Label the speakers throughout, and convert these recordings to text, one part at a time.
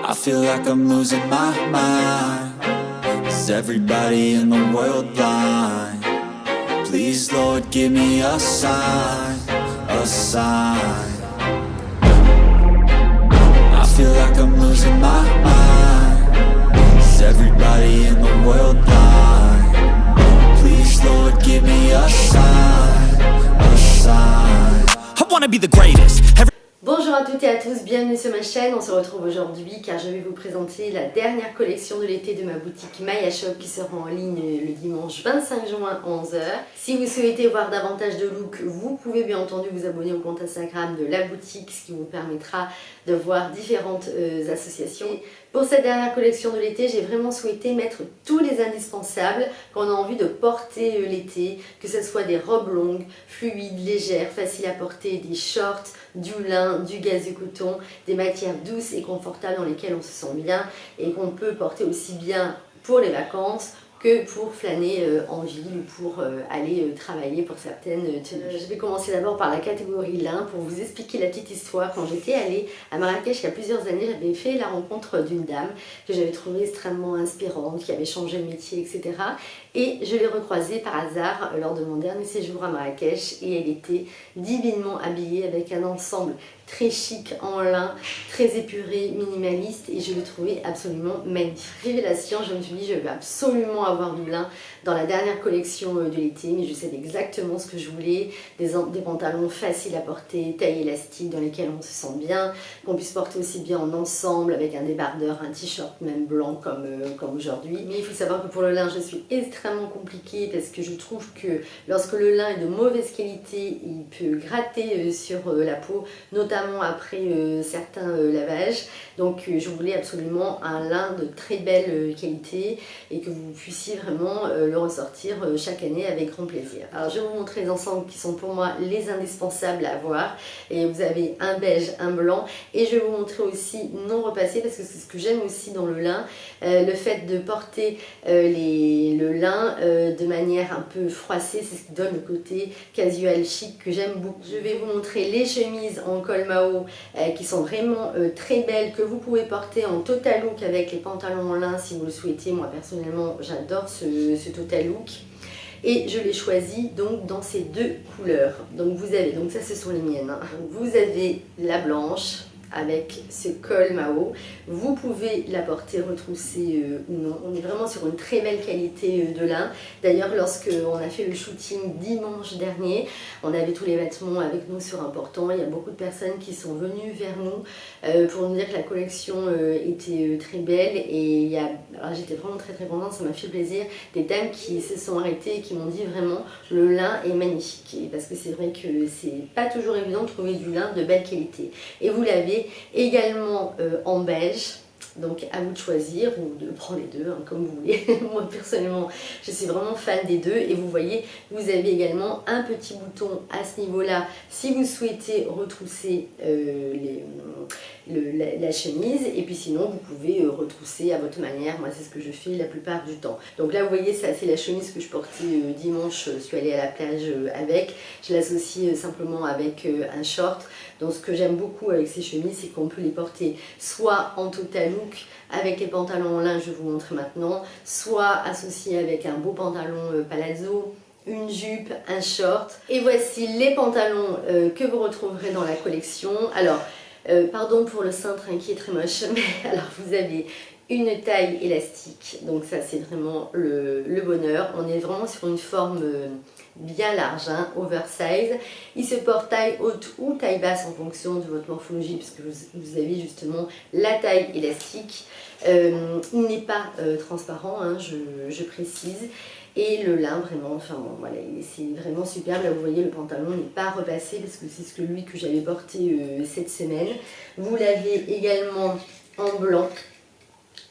Speaker 1: I feel like I'm losing my mind. Is everybody in the world blind? Please, Lord, give me a sign, a sign. I feel like I'm losing my mind. Is everybody in the world blind? Please, Lord, give me a sign, a sign. I wanna be the greatest.
Speaker 2: Bonjour à toutes et à tous, bienvenue sur ma chaîne. On se retrouve aujourd'hui car je vais vous présenter la dernière collection de l'été de ma boutique Maya Shop qui sera en ligne le dimanche 25 juin à 11 h. Si vous souhaitez voir davantage de looks, vous pouvez bien entendu vous abonner au compte Instagram de la boutique, ce qui vous permettra de voir différentes associations. Pour cette dernière collection de l'été, j'ai vraiment souhaité mettre tous les indispensables qu'on a envie de porter l'été, que ce soit des robes longues, fluides, légères, faciles à porter, des shorts, du lin, du gaze coton, des matières douces et confortables dans lesquelles on se sent bien et qu'on peut porter aussi bien pour les vacances que pour flâner en ville ou pour aller travailler pour certaines tenues. Je vais commencer d'abord par la catégorie lin pour vous expliquer la petite histoire. Quand j'étais allée à Marrakech il y a plusieurs années, j'avais fait la rencontre d'une dame que j'avais trouvée extrêmement inspirante, qui avait changé de métier, etc. Et je l'ai recroisée par hasard lors de mon dernier séjour à Marrakech et elle était divinement habillée avec un ensemble très chic en lin, très épuré, minimaliste et je l'ai trouvé absolument magnifique. Révélation, je me suis dit je veux absolument avoir du lin dans la dernière collection de l'été, mais je savais exactement ce que je voulais, des pantalons faciles à porter, taille élastique dans lesquels on se sent bien, qu'on puisse porter aussi bien en ensemble avec un débardeur, un t-shirt même blanc comme aujourd'hui. Mais il faut savoir que pour le lin je suis extrêmement compliquée parce que je trouve que lorsque le lin est de mauvaise qualité, il peut gratter sur la peau, notamment après certains lavages. Donc je voulais absolument un lin de très belle qualité et que vous puissiez vraiment le ressortir chaque année avec grand plaisir. Alors je vais vous montrer les ensembles qui sont pour moi les indispensables à avoir. Et vous avez un beige, un blanc et je vais vous montrer aussi non repassé parce que c'est ce que j'aime aussi dans le lin, le fait de porter le lin de manière un peu froissée, c'est ce qui donne le côté casual chic que j'aime beaucoup. Je vais vous montrer les chemises en col Mao qui sont vraiment très belles, que vous pouvez porter en total look avec les pantalons en lin si vous le souhaitez. Moi personnellement j'adore ce total look et je l'ai choisi donc dans ces deux couleurs. Donc vous avez, donc ça ce sont les miennes, hein. Vous avez la blanche avec ce col Mao, vous pouvez la porter retroussée ou non, on est vraiment sur une très belle qualité de lin. D'ailleurs lorsque on a fait le shooting dimanche dernier, on avait tous les vêtements avec nous sur un portant, il y a beaucoup de personnes qui sont venues vers nous pour nous dire que la collection était très belle et j'étais vraiment très contente, ça m'a fait plaisir, des dames qui se sont arrêtées et qui m'ont dit vraiment le lin est magnifique, et parce que c'est vrai que c'est pas toujours évident de trouver du lin de belle qualité. Et vous l'avez également en beige, donc à vous de choisir ou de prendre les deux, hein, comme vous voulez. Moi personnellement je suis vraiment fan des deux et vous voyez vous avez également un petit bouton à ce niveau là si vous souhaitez retrousser la chemise, et puis sinon vous pouvez retrousser à votre manière. Moi c'est ce que je fais la plupart du temps. Donc là vous voyez ça c'est la chemise que je portais dimanche, je suis allée à la plage avec, je l'associe simplement avec un short. Donc ce que j'aime beaucoup avec ces chemises c'est qu'on peut les porter soit en total look avec les pantalons en lin, je vais vous montrer maintenant, soit associés avec un beau pantalon palazzo, une jupe, un short. Et voici les pantalons que vous retrouverez dans la collection. Alors pardon pour le cintre hein, qui est très moche, mais alors vous avez une taille élastique, donc ça c'est vraiment le bonheur. On est vraiment sur une forme bien large, hein, oversize. Il se porte taille haute ou taille basse en fonction de votre morphologie, puisque vous avez justement la taille élastique. Il n'est pas transparent, hein, je précise. Et le lin vraiment, enfin bon, voilà, c'est vraiment superbe. Là vous voyez le pantalon n'est pas repassé parce que c'est celui que j'avais porté cette semaine. Vous l'avez également en blanc.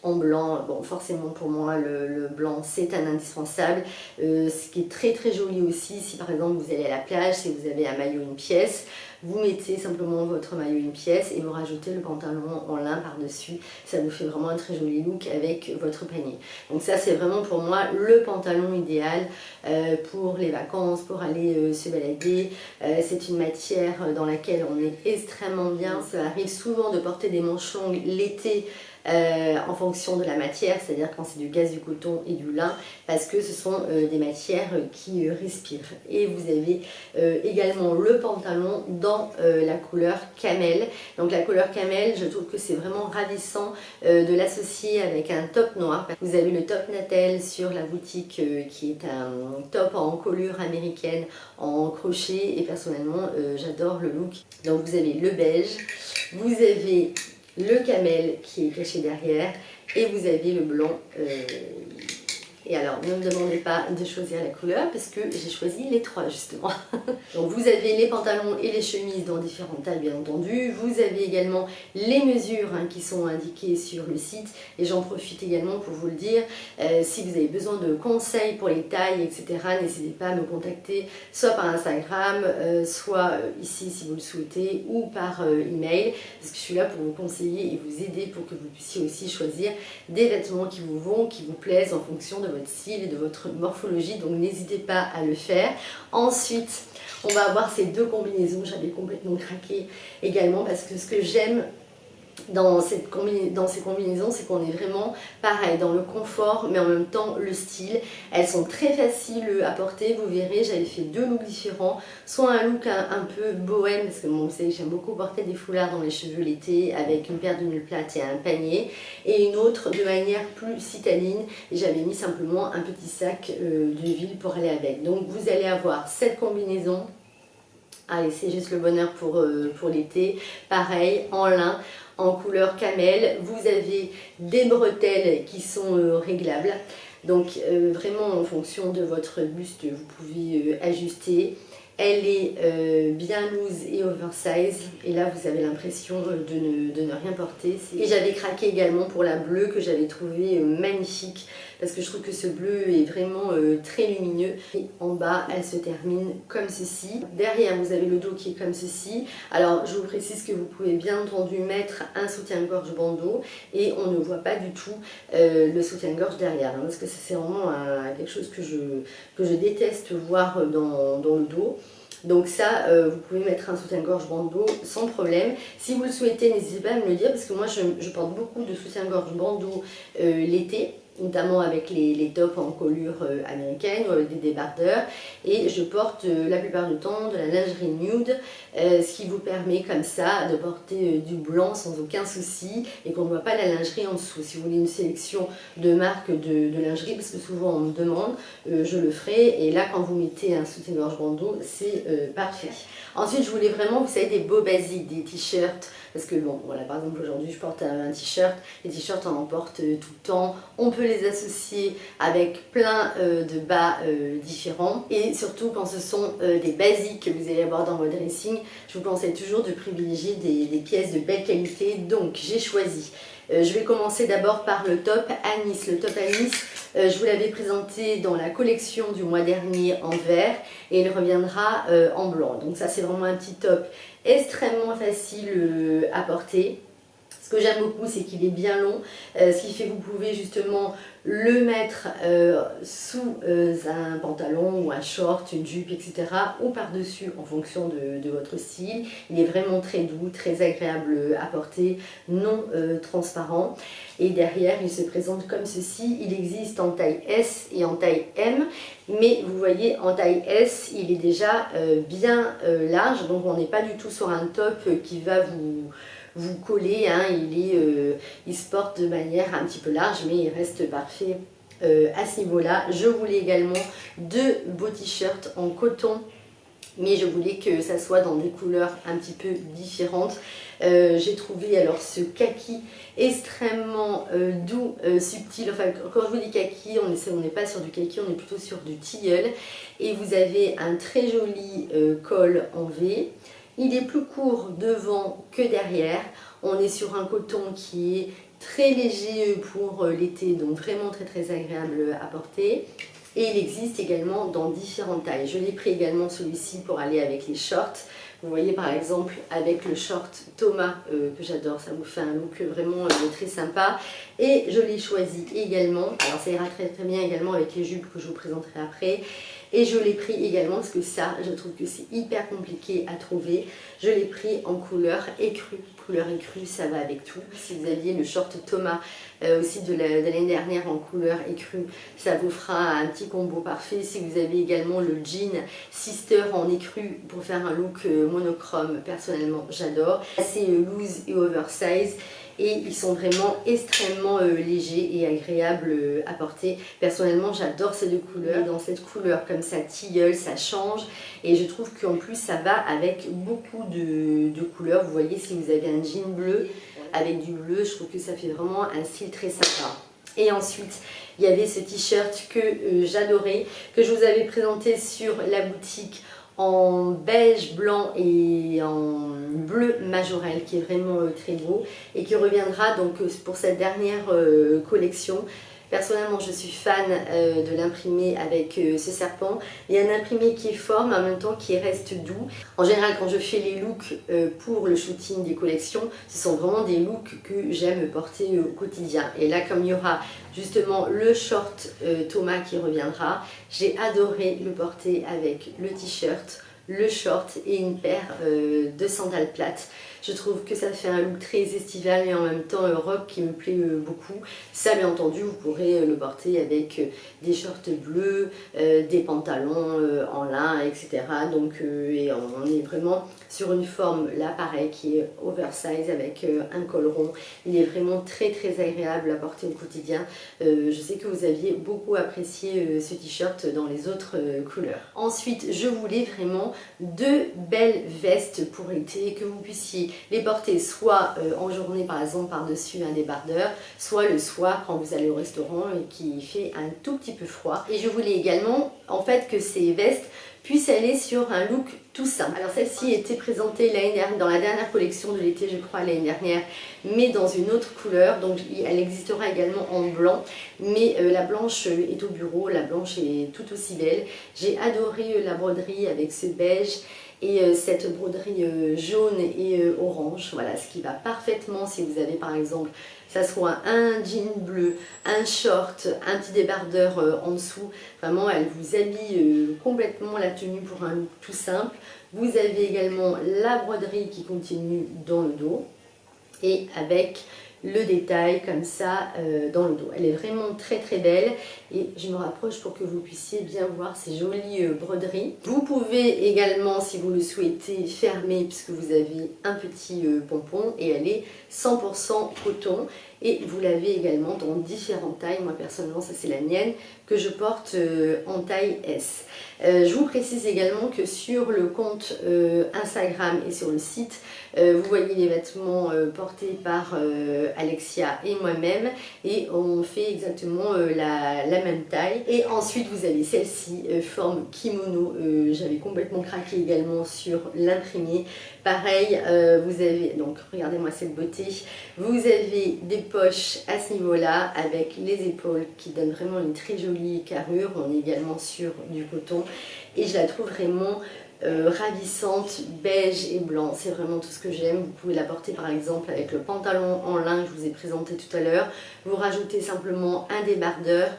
Speaker 2: En blanc, bon forcément pour moi le blanc c'est un indispensable. Ce qui est très joli aussi, si par exemple vous allez à la plage, si vous avez un maillot, une pièce, vous mettez simplement votre maillot une pièce et vous rajoutez le pantalon en lin par-dessus. Ça vous fait vraiment un très joli look avec votre panier. Donc ça c'est vraiment pour moi le pantalon idéal pour les vacances, pour aller se balader. C'est une matière dans laquelle on est extrêmement bien. Ça arrive souvent de porter des manches longues l'été en fonction de la matière, c'est-à-dire quand c'est du gaze, du coton et du lin, parce que ce sont des matières qui respirent. Et vous avez également le pantalon dans la couleur camel. Donc la couleur camel, je trouve que c'est vraiment ravissant de l'associer avec un top noir. Vous avez le top Natel sur la boutique qui est un top en encolure américaine en crochet et personnellement j'adore le look. Donc vous avez le beige, vous avez le camel qui est caché derrière et vous avez le blanc. Et alors ne me demandez pas de choisir la couleur parce que j'ai choisi les trois justement. Donc vous avez les pantalons et les chemises dans différentes tailles bien entendu. Vous avez également les mesures qui sont indiquées sur le site et j'en profite également pour vous le dire. Si vous avez besoin de conseils pour les tailles etc, n'hésitez pas à me contacter soit par Instagram, soit ici si vous le souhaitez ou par email parce que je suis là pour vous conseiller et vous aider pour que vous puissiez aussi choisir des vêtements qui vous vont, qui vous plaisent en fonction de votre style et de votre morphologie, donc n'hésitez pas à le faire. Ensuite on va avoir ces deux combinaisons, j'avais complètement craqué également parce que ce que j'aime dans ces combinaisons, c'est qu'on est vraiment pareil dans le confort mais en même temps le style. Elles sont très faciles à porter, vous verrez j'avais fait deux looks différents, soit un look un peu bohème parce que bon, vous savez j'aime beaucoup porter des foulards dans les cheveux l'été avec une paire de nœuds plate et un panier, et une autre de manière plus citadine et j'avais mis simplement un petit sac de ville pour aller avec. Donc vous allez avoir cette combinaison. Allez, c'est juste le bonheur pour l'été, pareil en lin, en couleur camel. Vous avez des bretelles qui sont réglables, donc vraiment en fonction de votre buste vous pouvez ajuster. Elle est bien loose et oversize et là vous avez l'impression de ne rien porter. Et j'avais craqué également pour la bleue que j'avais trouvée magnifique parce que je trouve que ce bleu est vraiment très lumineux. Et en bas elle se termine comme ceci. Derrière vous avez le dos qui est comme ceci. Alors je vous précise que vous pouvez bien entendu mettre un soutien-gorge bandeau et on ne voit pas du tout le soutien-gorge derrière parce que c'est vraiment quelque chose que je déteste voir dans le dos. Donc ça, vous pouvez mettre un soutien-gorge bandeau sans problème. Si vous le souhaitez, n'hésitez pas à me le dire parce que moi je porte beaucoup de soutien-gorge bandeau l'été, notamment avec les tops en encolure américaine ou avec des débardeurs, et je porte la plupart du temps de la lingerie nude, ce qui vous permet comme ça de porter du blanc sans aucun souci et qu'on ne voit pas la lingerie en dessous. Si vous voulez une sélection de marques de lingerie, parce que souvent on me demande, je le ferai, et là quand vous mettez un soutien-gorge bandeau c'est parfait. Ensuite je voulais vraiment, vous savez, des beaux basiques, des t-shirts, parce que bon voilà, par exemple aujourd'hui je porte un t-shirt, les t-shirts on en porte tout le temps, on peut les associer avec plein de bas différents, et surtout quand ce sont des basiques que vous allez avoir dans votre dressing, je vous conseille toujours de privilégier des pièces de belle qualité. Donc j'ai choisi, je vais commencer d'abord par le top Anis. Le top Anis, je vous l'avais présenté dans la collection du mois dernier en vert et il reviendra en blanc. Donc ça c'est vraiment un petit top extrêmement facile à porter. Ce que j'aime beaucoup, c'est qu'il est bien long, ce qui fait que vous pouvez justement le mettre sous un pantalon ou un short, une jupe, etc. ou par-dessus en fonction de votre style. Il est vraiment très doux, très agréable à porter, non transparent. Et derrière, il se présente comme ceci. Il existe en taille S et en taille M, mais vous voyez, en taille S, il est déjà bien large, donc on n'est pas du tout sur un top qui va vous coller, il se porte de manière un petit peu large mais il reste parfait à ce niveau là. Je voulais également deux beaux t-shirts en coton, mais je voulais que ça soit dans des couleurs un petit peu différentes. J'ai trouvé alors ce kaki extrêmement doux, subtil. Enfin, quand je vous dis kaki, on n'est pas sur du kaki, on est plutôt sur du tilleul. Et vous avez un très joli col en V. Il est plus court devant que derrière. On est sur un coton qui est très léger pour l'été, donc vraiment très très agréable à porter. Et il existe également dans différentes tailles. Je l'ai pris également celui-ci pour aller avec les shorts. Vous voyez par exemple avec le short Thomas que j'adore, ça vous fait un look vraiment très sympa. Et je l'ai choisi également, alors ça ira très bien également avec les jupes que je vous présenterai après. Et je l'ai pris également parce que ça, je trouve que c'est hyper compliqué à trouver. Je l'ai pris en couleur écrue. Couleur écrue, ça va avec tout. Si vous aviez le short Thomas aussi de l'année dernière en couleur écrue, ça vous fera un petit combo parfait. Si vous avez également le jean Sister en écrue pour faire un look monochrome, personnellement j'adore. Assez loose et oversize. Et ils sont vraiment extrêmement légers et agréables à porter. Personnellement, j'adore ces deux couleurs. Et dans cette couleur comme ça, tilleul, ça change. Et je trouve qu'en plus, ça va avec beaucoup de couleurs. Vous voyez, si vous avez un jean bleu avec du bleu, je trouve que ça fait vraiment un style très sympa. Et ensuite, il y avait ce t-shirt que j'adorais, que je vous avais présenté sur la boutique en beige, blanc et en bleu majorel qui est vraiment très beau et qui reviendra donc pour cette dernière collection. Personnellement, je suis fan de l'imprimé avec ce serpent. Il y a un imprimé qui est fort, mais en même temps qui reste doux. En général, quand je fais les looks pour le shooting des collections, ce sont vraiment des looks que j'aime porter au quotidien. Et là, comme il y aura justement le short Thomas qui reviendra, j'ai adoré le porter avec le t-shirt, le short et une paire de sandales plates. Je trouve que ça fait un look très estival et en même temps robe qui me plaît beaucoup. Ça, bien entendu, vous pourrez le porter avec des shorts bleus, des pantalons en lin, etc. Donc, et on est vraiment sur une forme là, pareil, qui est oversize avec un col rond. Il est vraiment très agréable à porter au quotidien. Je sais que vous aviez beaucoup apprécié ce t-shirt dans les autres couleurs. Ensuite, je voulais vraiment deux belles vestes pour été, que vous puissiez les porter soit en journée par exemple par-dessus un débardeur, soit le soir quand vous allez au restaurant et qu'il fait un tout petit peu froid. Et je voulais également en fait que ces vestes puissent aller sur un look tout simple. Alors celle-ci était présentée l'année dernière, dans la dernière collection de l'été je crois l'année dernière, mais dans une autre couleur, donc elle existera également en blanc, mais la blanche est au bureau, la blanche est tout aussi belle. J'ai adoré la broderie avec ce beige et cette broderie jaune et orange, voilà, ce qui va parfaitement si vous avez par exemple, ça soit un jean bleu, un short, un petit débardeur en dessous, vraiment elle vous habille complètement la tenue pour un look tout simple. Vous avez également la broderie qui continue dans le dos et avec le détail comme ça dans le dos. Elle est vraiment très belle et je me rapproche pour que vous puissiez bien voir ces jolies broderies. Vous pouvez également, si vous le souhaitez, fermer puisque vous avez un petit pompon et elle est 100% coton. Et vous l'avez également dans différentes tailles. Moi personnellement, ça c'est la mienne que je porte en taille S. Je vous précise également que sur le compte Instagram et sur le site, vous voyez les vêtements portés par Alexia et moi-même et on fait exactement la même taille. Et ensuite vous avez celle-ci, forme kimono. J'avais complètement craqué également sur l'imprimé. Pareil, vous avez, donc regardez-moi cette beauté, vous avez des poches à ce niveau-là avec les épaules qui donnent vraiment une très jolie carrure. On est également sur du coton et je la trouve vraiment ravissante, beige et blanc, c'est vraiment tout ce que j'aime. Vous pouvez la porter par exemple avec le pantalon en lin que je vous ai présenté tout à l'heure, vous rajoutez simplement un débardeur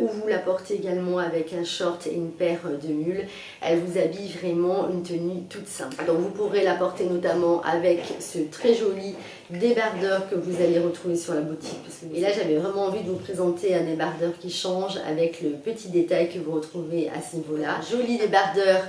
Speaker 2: ou vous la portez également avec un short et une paire de mules. Elle vous habille vraiment une tenue toute simple. Donc vous pourrez la porter notamment avec ce très joli débardeur que vous allez retrouver sur la boutique. Et là j'avais vraiment envie de vous présenter un débardeur qui change avec le petit détail que vous retrouvez à ce niveau-là. Joli débardeur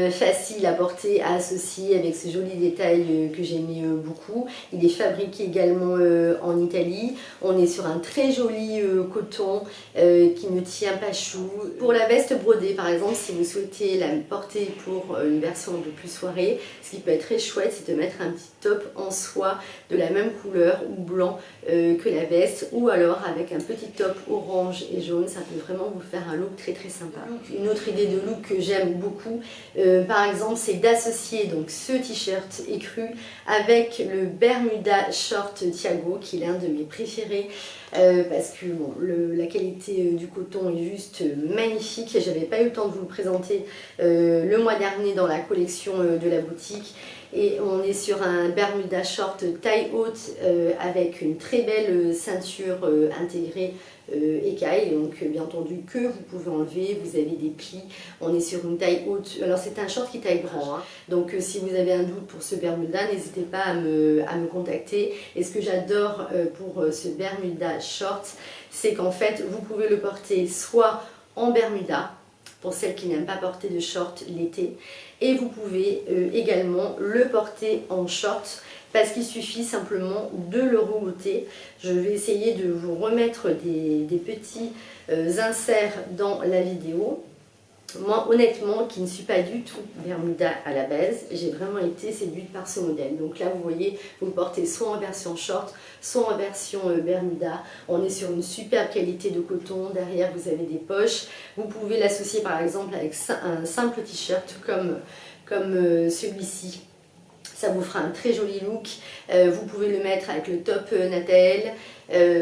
Speaker 2: facile à porter, à associer avec ce joli détail que j'aimais beaucoup. Il est fabriqué également en Italie. On est sur un très joli coton qui ne tient pas chou. Pour la veste brodée par exemple, si vous souhaitez la porter pour une version un peu plus soirée, ce qui peut être très chouette, c'est de mettre un petit top en soie de la même couleur ou blanc que la veste, ou alors avec un petit top orange et jaune. Ça peut vraiment vous faire un look très très sympa. Une autre idée de look que j'aime beaucoup, par exemple, c'est d'associer donc ce t-shirt écru avec le Bermuda Short Thiago, qui est l'un de mes préférés. Parce que bon, la qualité du coton est juste magnifique. J'avais pas eu le temps de vous le présenter le mois dernier dans la collection de la boutique. Et on est sur un Bermuda Short taille haute avec une très belle ceinture intégrée écaille, donc bien entendu que vous pouvez enlever. Vous avez des plis, on est sur une taille haute. Alors c'est un short qui taille grand, hein. Donc si vous avez un doute pour ce Bermuda, n'hésitez pas à me contacter. Et ce que j'adore pour ce Bermuda Short, c'est qu'en fait vous pouvez le porter soit en Bermuda, pour celles qui n'aiment pas porter de short l'été, et vous pouvez également le porter en short, parce qu'il suffit simplement de le remonter. Je vais essayer de vous remettre des petits inserts dans la vidéo. Moi, honnêtement, qui ne suis pas du tout Bermuda à la base, j'ai vraiment été séduite par ce modèle. Donc là, vous voyez, vous le portez soit en version short, soit en version Bermuda. On est sur une superbe qualité de coton. Derrière, vous avez des poches. Vous pouvez l'associer par exemple avec un simple t-shirt comme celui-ci. Ça vous fera un très joli look. Vous pouvez le mettre avec le top Natal.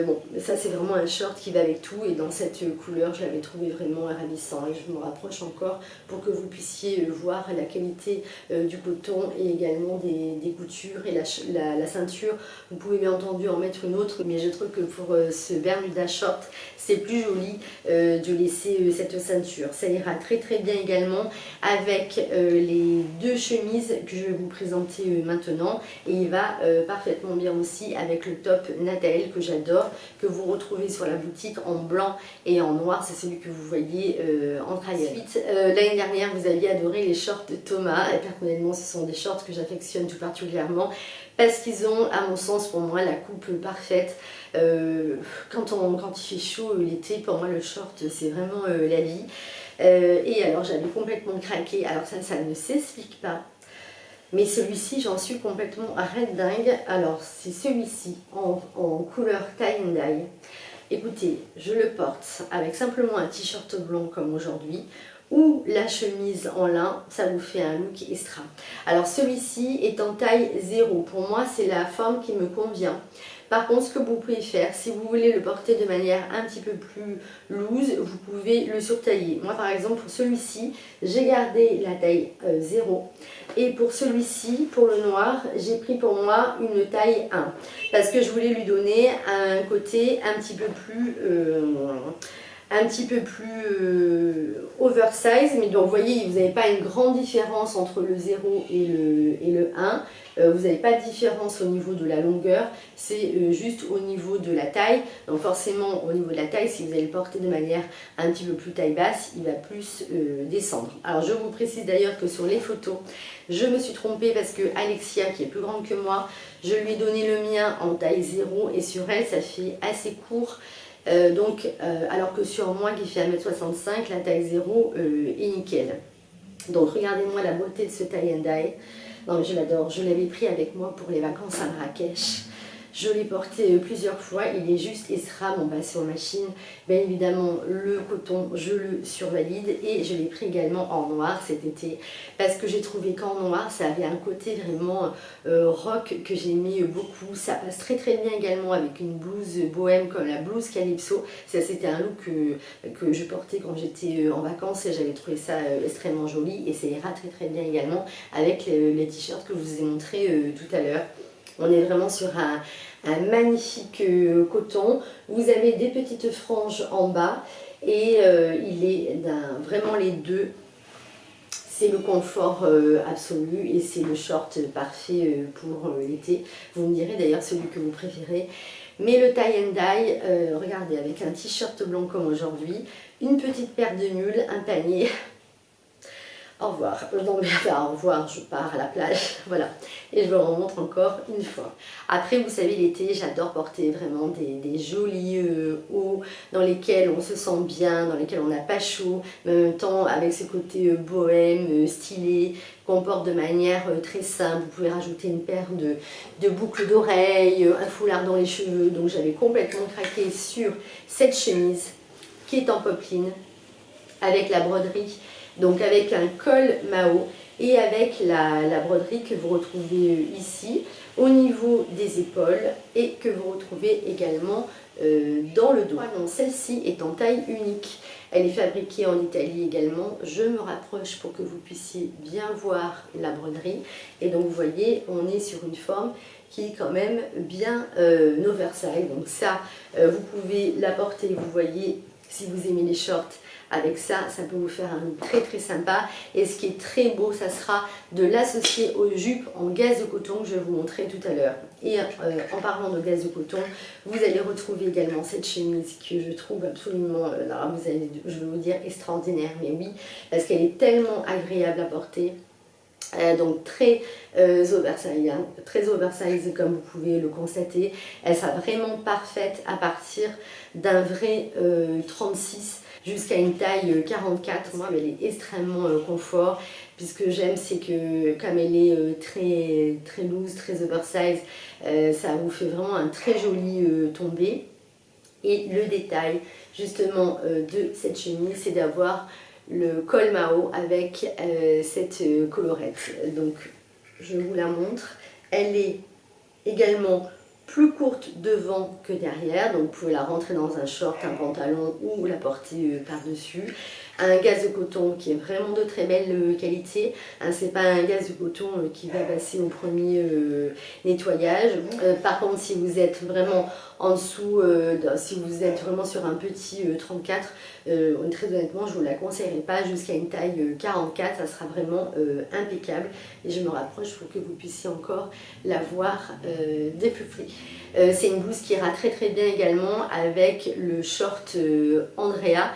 Speaker 2: Bon, ça c'est vraiment un short qui va avec tout, et dans cette couleur je l'avais trouvé vraiment ravissant, et je me rapproche encore pour que vous puissiez voir la qualité du coton et également des coutures et la ceinture. Vous pouvez bien entendu en mettre une autre, mais je trouve que pour ce Bermuda Short c'est plus joli de laisser cette ceinture. Ça ira très très bien également avec les deux chemises que je vais vous présenter maintenant, et il va parfaitement bien aussi avec le top Natal que j'adore, que vous retrouvez sur la boutique en blanc et en noir. C'est celui que vous voyez en trial. Ensuite, l'année dernière vous aviez adoré les shorts de Thomas, et personnellement ce sont des shorts que j'affectionne tout particulièrement parce qu'ils ont, à mon sens, pour moi, la coupe parfaite. Quand il fait chaud l'été, pour moi le short c'est vraiment la vie. Et alors j'avais complètement craqué. Alors ça ne s'explique pas, mais celui-ci j'en suis complètement red dingue. Alors c'est celui-ci en couleur tie and dye. Écoutez, je le porte avec simplement un t-shirt blanc comme aujourd'hui, ou la chemise en lin, ça vous fait un look extra. Alors celui-ci est en taille 0, pour moi c'est la forme qui me convient. Par contre, ce que vous pouvez faire, si vous voulez le porter de manière un petit peu plus loose, vous pouvez le surtailler. Moi par exemple pour celui-ci, j'ai gardé la taille 0, et pour celui-ci, pour le noir, j'ai pris pour moi une taille 1, parce que je voulais lui donner un côté un petit peu plus oversize. Mais donc vous voyez, vous n'avez pas une grande différence entre le 0 et le 1. Vous n'avez pas de différence au niveau de la longueur, c'est juste au niveau de la taille. Donc forcément au niveau de la taille, si vous allez le porter de manière un petit peu plus taille basse, il va plus descendre. Alors je vous précise d'ailleurs que sur les photos, je me suis trompée parce que Alexia, qui est plus grande que moi, je lui ai donné le mien en taille 0, et sur elle ça fait assez court. Alors que sur moi qui fait 1m65, la taille 0 est nickel. Donc regardez-moi la beauté de ce tie and dye. Non mais je l'adore, je l'avais pris avec moi pour les vacances à Marrakech. Je l'ai porté plusieurs fois, il est juste extra. Bon bah c'est en machine, bien évidemment le coton je le survalide, et je l'ai pris également en noir cet été parce que j'ai trouvé qu'en noir ça avait un côté vraiment rock que j'aimais beaucoup. Ça passe très très bien également avec une blouse bohème comme la blouse Calypso. Ça c'était un look que je portais quand j'étais en vacances, et j'avais trouvé ça extrêmement joli, et ça ira très très bien également avec les t-shirts que je vous ai montré tout à l'heure. On est vraiment sur un magnifique coton. Vous avez des petites franges en bas, et il est vraiment les deux. C'est le confort absolu, et c'est le short parfait pour l'été. Vous me direz d'ailleurs celui que vous préférez. Mais le tie and dye, regardez, avec un t-shirt blanc comme aujourd'hui, une petite paire de mules, un panier. au revoir. Non mais enfin, au revoir, je pars à la plage, voilà. Et je vous en montre encore une fois. Après, vous savez, l'été, j'adore porter vraiment des jolis hauts dans lesquels on se sent bien, dans lesquels on n'a pas chaud, mais en même temps avec ce côté bohème, stylé, qu'on porte de manière très simple. Vous pouvez rajouter une paire de boucles d'oreilles, un foulard dans les cheveux. Donc j'avais complètement craqué sur cette chemise qui est en popeline avec la broderie, donc avec un col Mao et avec la broderie que vous retrouvez ici au niveau des épaules et que vous retrouvez également dans le dos. Non, celle-ci est en taille unique. Elle est fabriquée en Italie également. Je me rapproche pour que vous puissiez bien voir la broderie. Et donc vous voyez, on est sur une forme qui est quand même bien oversize. Donc ça, vous pouvez la porter, vous voyez, si vous aimez les shorts, avec ça, ça peut vous faire un look très très sympa. Et ce qui est très beau, ça sera de l'associer aux jupes en gaze de coton que je vais vous montrer tout à l'heure. Et en parlant de gaze de coton, vous allez retrouver également cette chemise que je trouve absolument, je vais vous dire, extraordinaire. Mais oui, parce qu'elle est tellement agréable à porter. Donc très oversize, hein, très oversize comme vous pouvez le constater. Elle sera vraiment parfaite à partir d'un vrai 36 jusqu'à une taille 44. Moi, elle est extrêmement confort. Puis ce que j'aime, c'est que comme elle est très loose, très oversize, ça vous fait vraiment un très joli tombé. Et le détail justement de cette chemise, c'est d'avoir le col Mao avec cette collerette. Donc je vous la montre. Elle est également plus courte devant que derrière, donc vous pouvez la rentrer dans un short, un pantalon ou la porter par-dessus. Un gaze de coton qui est vraiment de très belle qualité, hein, c'est pas un gaze de coton qui va passer au premier nettoyage. Par contre, si vous êtes vraiment en dessous, si vous êtes vraiment sur un petit 34, très honnêtement je vous la conseillerais pas jusqu'à une taille 44, ça sera vraiment impeccable. Et je me rapproche pour que vous puissiez encore la voir des plus près. C'est une blouse qui ira très très bien également avec le short Andrea.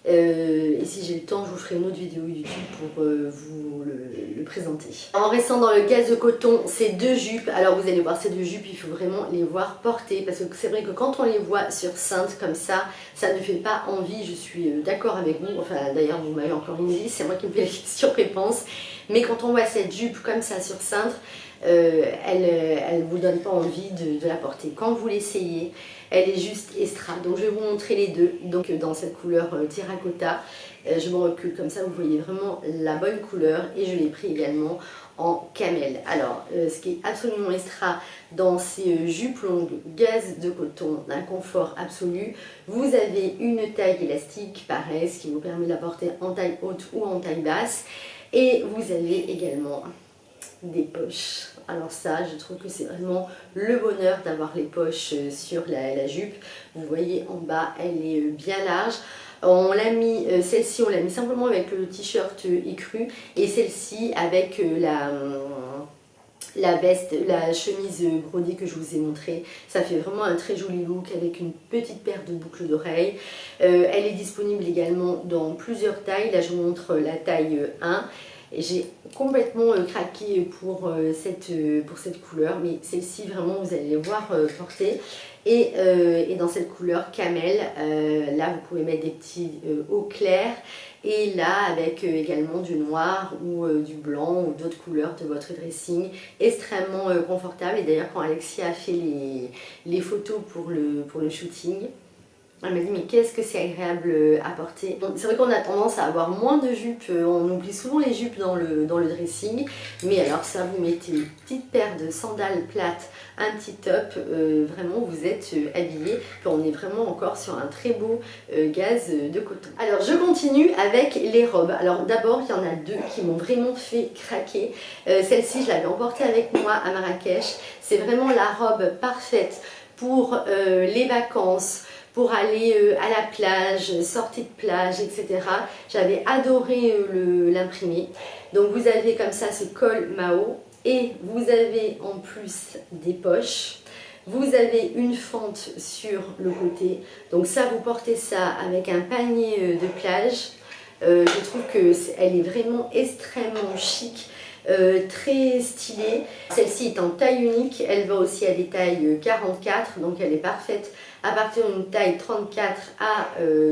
Speaker 2: Et si j'ai le temps, je vous ferai une autre vidéo YouTube pour vous le présenter. En restant dans le gaze de coton, ces deux jupes, alors vous allez voir ces deux jupes, il faut vraiment les voir porter parce que c'est vrai que quand on les voit sur cintre comme ça ne fait pas envie, je suis d'accord avec vous. Enfin d'ailleurs vous m'avez encore une liste, c'est moi qui me fais les questions-réponses. Mais quand on voit cette jupe comme ça sur cintre, elle ne vous donne pas envie de la porter. Quand vous l'essayez, elle est juste extra. Donc je vais vous montrer les deux. Donc dans cette couleur terracotta, je me recule comme ça, vous voyez vraiment la bonne couleur. Et je l'ai pris également en camel. Alors ce qui est absolument extra dans ces jupes longues gaze de coton d'un confort absolu, vous avez une taille élastique, pareil, ce qui vous permet de la porter en taille haute ou en taille basse. Et vous avez également des poches. Alors ça, je trouve que c'est vraiment le bonheur d'avoir les poches sur la jupe. Vous voyez en bas, elle est bien large. On l'a mis, celle-ci, on l'a mis simplement avec le t-shirt écru et celle-ci avec la veste, la chemise brodée que je vous ai montré. Ça fait vraiment un très joli look avec une petite paire de boucles d'oreilles. Elle est disponible également dans plusieurs tailles. Là, je vous montre la taille 1. Et j'ai complètement craqué pour cette couleur, mais celle-ci vraiment vous allez les voir porter. Et dans cette couleur camel, là vous pouvez mettre des petits hauts clairs. Et là avec également du noir ou du blanc ou d'autres couleurs de votre dressing, extrêmement confortable. Et d'ailleurs quand Alexia a fait les photos pour le shooting, elle m'a dit mais qu'est-ce que c'est agréable à porter. C'est vrai qu'on a tendance à avoir moins de jupes, on oublie souvent les jupes dans le dressing. Mais alors ça, vous mettez une petite paire de sandales plates, un petit top, vraiment vous êtes habillé. Puis on est vraiment encore sur un très beau gaze de coton. Alors je continue avec les robes. Alors d'abord il y en a deux qui m'ont vraiment fait craquer. Celle-ci je l'avais emportée avec moi à Marrakech. C'est vraiment la robe parfaite pour les vacances, pour aller à la plage, sortie de plage, etc. J'avais adoré l'imprimer. Donc vous avez comme ça ce col Mao et vous avez en plus des poches. Vous avez une fente sur le côté. Donc ça, vous portez ça avec un panier de plage. Je trouve qu'elle est vraiment extrêmement chic. Très stylée. Celle-ci est en taille unique, elle va aussi à des tailles 44, donc elle est parfaite à partir d'une taille 34 à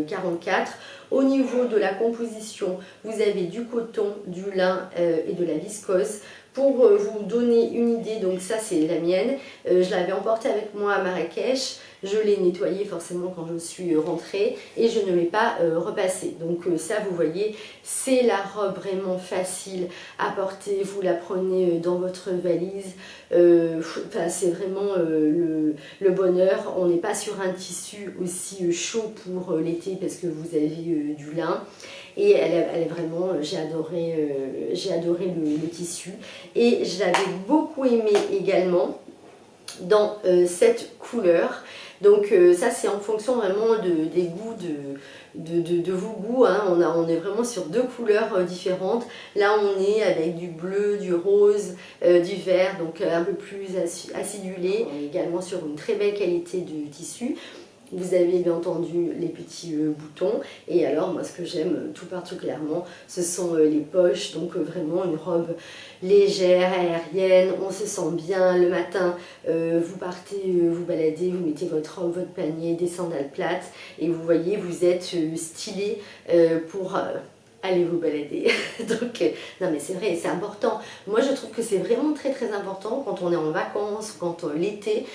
Speaker 2: 44. Au niveau de la composition, vous avez du coton, du lin et de la viscose. Pour vous donner une idée, donc ça c'est la mienne, je l'avais emportée avec moi à Marrakech, je l'ai nettoyée forcément quand je suis rentrée et je ne l'ai pas repassée. Donc ça vous voyez, c'est la robe vraiment facile à porter, vous la prenez dans votre valise, c'est vraiment le bonheur. On n'est pas sur un tissu aussi chaud pour l'été parce que vous avez du lin. Et elle est vraiment, j'ai adoré le tissu. Et je l'avais beaucoup aimé également dans cette couleur. Donc ça c'est en fonction vraiment des goûts de vos goûts, hein. On est vraiment sur deux couleurs différentes. Là on est avec du bleu, du rose, du vert, donc un peu plus acidulé. On est également sur une très belle qualité de tissu. Vous avez bien entendu les petits boutons, et alors moi ce que j'aime tout particulièrement ce sont les poches, donc vraiment une robe légère, aérienne, on se sent bien le matin, vous partez vous balader, vous mettez votre robe, votre panier, des sandales plates et vous voyez vous êtes stylé pour allez vous balader. Donc non mais c'est vrai, c'est important. Moi je trouve que c'est vraiment très très important quand on est en vacances, quand l'été.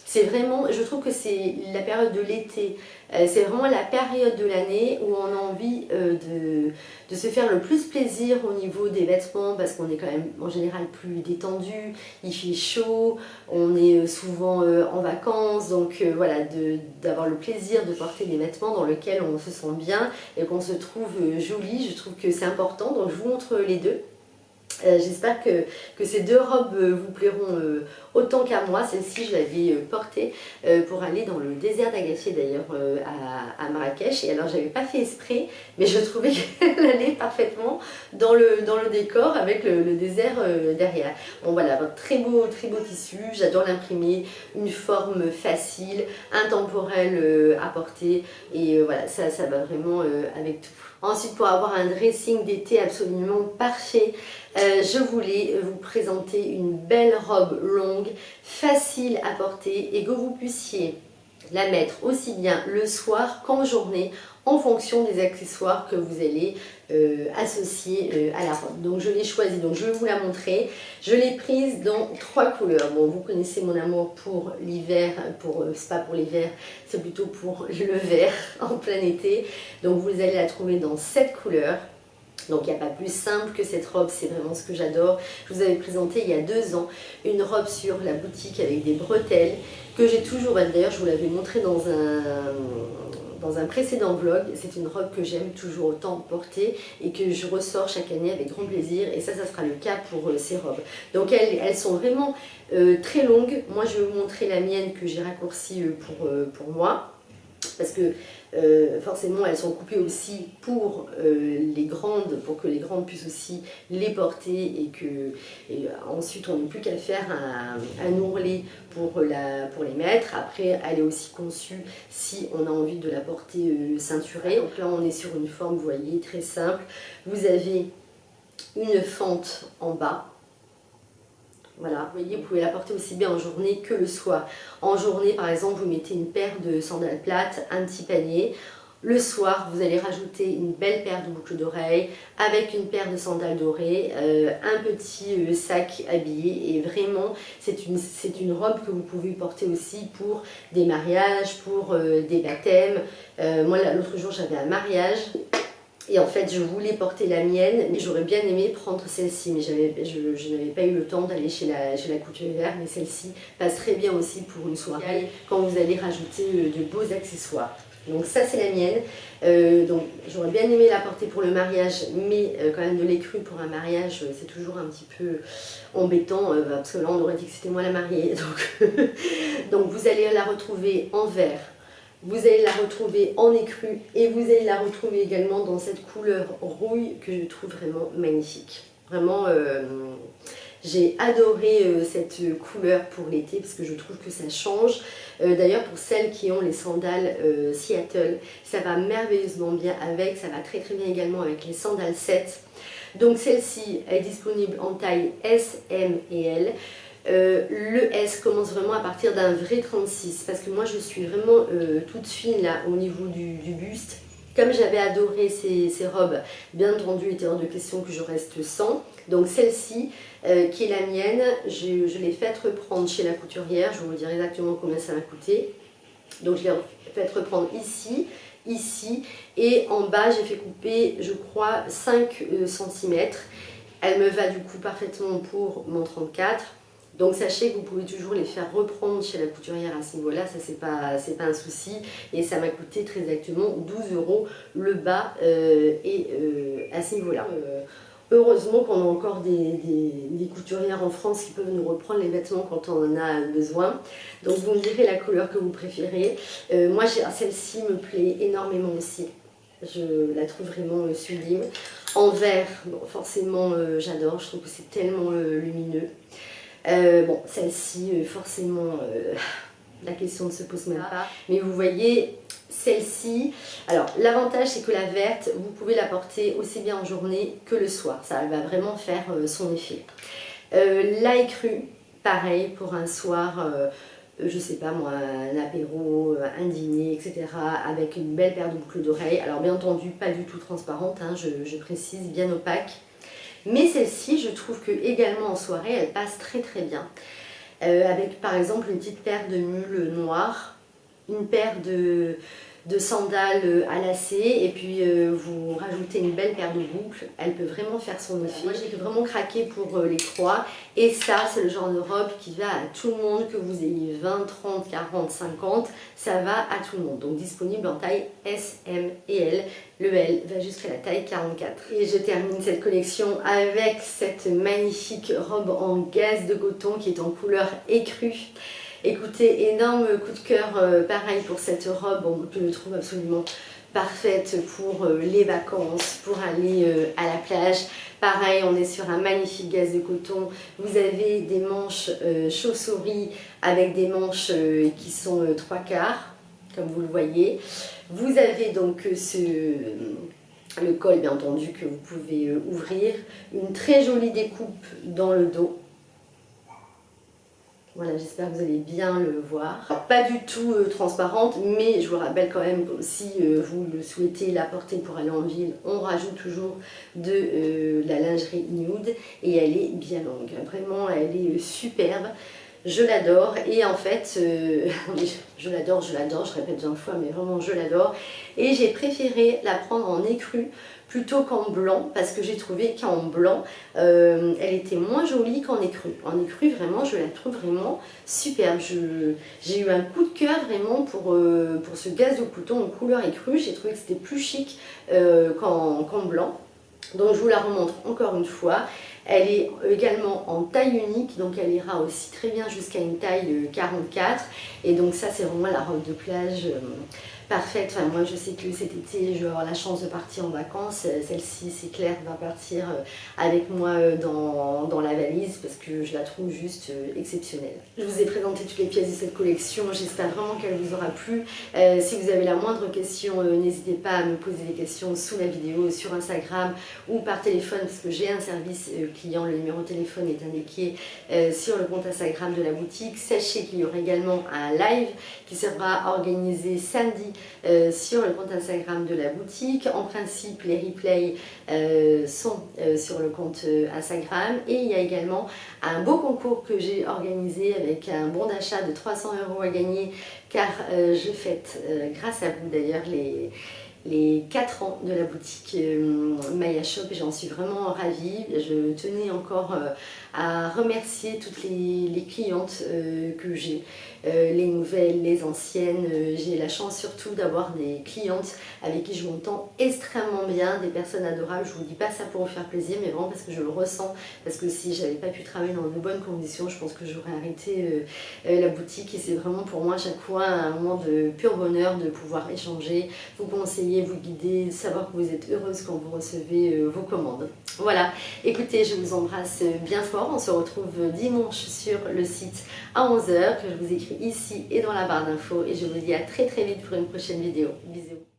Speaker 2: C'est vraiment, je trouve que c'est la période de l'été, c'est vraiment la période de l'année où on a envie de se faire le plus plaisir au niveau des vêtements parce qu'on est quand même en général plus détendu, il fait chaud, on est souvent en vacances, donc voilà, d'avoir le plaisir de porter des vêtements dans lesquels on se sent bien et qu'on se trouve joli, je trouve que c'est important, donc je vous montre les deux. J'espère que ces deux robes vous plairont autant qu'à moi. Celle-ci je l'avais portée pour aller dans le désert d'Agafay d'ailleurs à Marrakech, et alors j'avais pas fait exprès mais je trouvais qu'elle allait parfaitement dans le décor avec le désert derrière. Bon voilà, très beau tissu, j'adore l'imprimer, une forme facile, intemporelle à porter, et voilà, ça va vraiment avec tout. Ensuite, pour avoir un dressing d'été absolument parfait, je voulais vous présenter une belle robe longue, facile à porter et que vous puissiez la mettre aussi bien le soir qu'en journée en fonction des accessoires que vous allez associer à la robe. Donc je l'ai choisie, donc je vais vous la montrer. Je l'ai prise dans 3 couleurs. Bon, vous connaissez mon amour pour l'hiver, c'est pas pour l'hiver, c'est plutôt pour le vert en plein été. Donc vous allez la trouver dans 7 couleurs. Donc il n'y a pas plus simple que cette robe, c'est vraiment ce que j'adore. Je vous avais présenté il y a 2 ans une robe sur la boutique avec des bretelles que j'ai toujours, d'ailleurs je vous l'avais montré dans un précédent vlog. C'est une robe que j'aime toujours autant porter et que je ressors chaque année avec grand plaisir, et ça sera le cas pour ces robes. Donc elles sont vraiment très longues. Moi je vais vous montrer la mienne que j'ai raccourcie pour moi, parce que forcément elles sont coupées aussi pour les grandes, pour que les grandes puissent aussi les porter, et ensuite on n'a plus qu'à faire un ourlet pour les mettre. Après elle est aussi conçue si on a envie de la porter ceinturée. Donc là on est sur une forme, vous voyez, très simple. Vous avez une fente en bas. Voilà, vous voyez, vous pouvez la porter aussi bien en journée que le soir. En journée, par exemple, vous mettez une paire de sandales plates, un petit panier. Le soir, vous allez rajouter une belle paire de boucles d'oreilles avec une paire de sandales dorées, un petit sac habillé, et vraiment, c'est une robe que vous pouvez porter aussi pour des mariages, pour des baptêmes. Moi, l'autre jour, j'avais un mariage. Et en fait, je voulais porter la mienne, mais j'aurais bien aimé prendre celle-ci, mais je n'avais pas eu le temps d'aller chez la couturière, mais celle-ci passe très bien aussi pour une soirée, quand vous allez rajouter de beaux accessoires. Donc ça c'est la mienne, donc j'aurais bien aimé la porter pour le mariage, mais quand même de l'écru pour un mariage, c'est toujours un petit peu embêtant, parce que là on aurait dit que c'était moi la mariée. Donc vous allez la retrouver en vert. Vous allez la retrouver en écru, et vous allez la retrouver également dans cette couleur rouille que je trouve vraiment magnifique. Vraiment, J'ai adoré cette couleur pour l'été parce que je trouve que ça change. D'ailleurs pour celles qui ont les sandales Seattle, ça va merveilleusement bien avec, ça va très bien également avec les sandales 7. Donc celle-ci est disponible en taille S, M et L. Le S commence vraiment à partir d'un vrai 36 parce que moi je suis vraiment toute fine là au niveau du buste. Comme j'avais adoré ces robes, bien entendu il était hors de question que je reste sans. Donc celle-ci qui est la mienne, je l'ai faite reprendre chez la couturière, je vais vous dire exactement combien ça m'a coûté. Donc je l'ai faite reprendre ici, ici et en bas j'ai fait couper je crois 5 cm. Elle me va du coup parfaitement pour mon 34. Donc sachez que vous pouvez toujours les faire reprendre chez la couturière à ce niveau-là, ça c'est pas un souci. Et ça m'a coûté très exactement 12 € le bas à ce niveau-là. Heureusement qu'on a encore des couturières en France qui peuvent nous reprendre les vêtements quand on en a besoin. Donc vous me direz la couleur que vous préférez. Moi celle-ci me plaît énormément aussi. Je la trouve vraiment sublime. En vert, bon, forcément j'adore, je trouve que c'est tellement lumineux. Bon, celle-ci, forcément, la question ne se pose même pas. Mais vous voyez, celle-ci, alors l'avantage c'est que la verte, vous pouvez la porter aussi bien en journée que le soir. Ça va vraiment faire son effet. La écrue, pareil, pour un soir, je sais pas moi, un apéro, un dîner, etc. Avec une belle paire de boucles d'oreilles. Alors bien entendu, pas du tout transparente, hein, je précise, bien opaque. Mais celle-ci, je trouve que également en soirée, elle passe très bien. Avec par exemple une petite paire de mules noires, une paire de sandales à lacets et puis vous rajoutez une belle paire de boucles, elle peut vraiment faire son effet. Moi j'ai vraiment craqué pour les croix et ça c'est le genre de robe qui va à tout le monde, que vous ayez 20, 30, 40, 50, ça va à tout le monde. Donc disponible en taille S, M et L. Le L va jusqu'à la taille 44. Et je termine cette collection avec cette magnifique robe en gaze de coton qui est en couleur écrue. Écoutez, énorme coup de cœur, pareil pour cette robe, bon, je le trouve absolument parfaite pour les vacances, pour aller à la plage. Pareil, on est sur un magnifique gaze de coton. Vous avez des manches chauve-souris avec des manches qui sont 3/4, comme vous le voyez. Vous avez donc le col, bien entendu, que vous pouvez ouvrir. Une très jolie découpe dans le dos. Voilà, j'espère que vous allez bien le voir. Alors, pas du tout transparente, mais je vous rappelle quand même que si vous le souhaitez la porter pour aller en ville, on rajoute toujours de la lingerie nude et elle est bien longue. Vraiment, elle est superbe. Je l'adore et en fait, je l'adore, je répète 20 fois, mais vraiment je l'adore. Et j'ai préféré la prendre en écru plutôt qu'en blanc parce que j'ai trouvé qu'en blanc, elle était moins jolie qu'en écru. En écru, vraiment, je la trouve vraiment superbe. J'ai eu un coup de cœur vraiment pour ce gaze de coton en couleur écru. J'ai trouvé que c'était plus chic qu'en blanc. Donc je vous la remontre encore une fois. Elle est également en taille unique, donc elle ira aussi très bien jusqu'à une taille 44. Et donc ça c'est vraiment la robe de plage parfaite. Enfin, moi je sais que cet été je vais avoir la chance de partir en vacances. Celle-ci c'est clair va partir avec moi dans la valise parce que je la trouve juste exceptionnelle. Je vous ai présenté toutes les pièces de cette collection, j'espère vraiment qu'elle vous aura plu. Si vous avez la moindre question, n'hésitez pas à me poser des questions sous la vidéo, sur Instagram ou par téléphone parce que j'ai un service client, le numéro de téléphone est indiqué sur le compte Instagram de la boutique. Sachez qu'il y aura également un live qui sera organisé samedi sur le compte Instagram de la boutique. En principe, les replays sont sur le compte Instagram et il y a également un beau concours que j'ai organisé avec un bon d'achat de 300 € à gagner car je fête, grâce à vous d'ailleurs, les 4 ans de la boutique Maya Shop et j'en suis vraiment ravie. Je tenais encore à remercier toutes les clientes que j'ai, les nouvelles, les anciennes. J'ai la chance surtout d'avoir des clientes avec qui je m'entends extrêmement bien, des personnes adorables. Je vous dis pas ça pour vous faire plaisir, mais vraiment parce que je le ressens, parce que si j'avais pas pu travailler dans de bonnes conditions, je pense que j'aurais arrêté la boutique et c'est vraiment pour moi à chaque fois un moment de pur bonheur de pouvoir échanger, vous conseiller conseiller, vous guider, savoir que vous êtes heureuse quand vous recevez vos commandes. Voilà, écoutez, je vous embrasse bien fort. On se retrouve dimanche sur le site à 11 h, que je vous écris ici et dans la barre d'infos. Et je vous dis à très vite pour une prochaine vidéo. Bisous.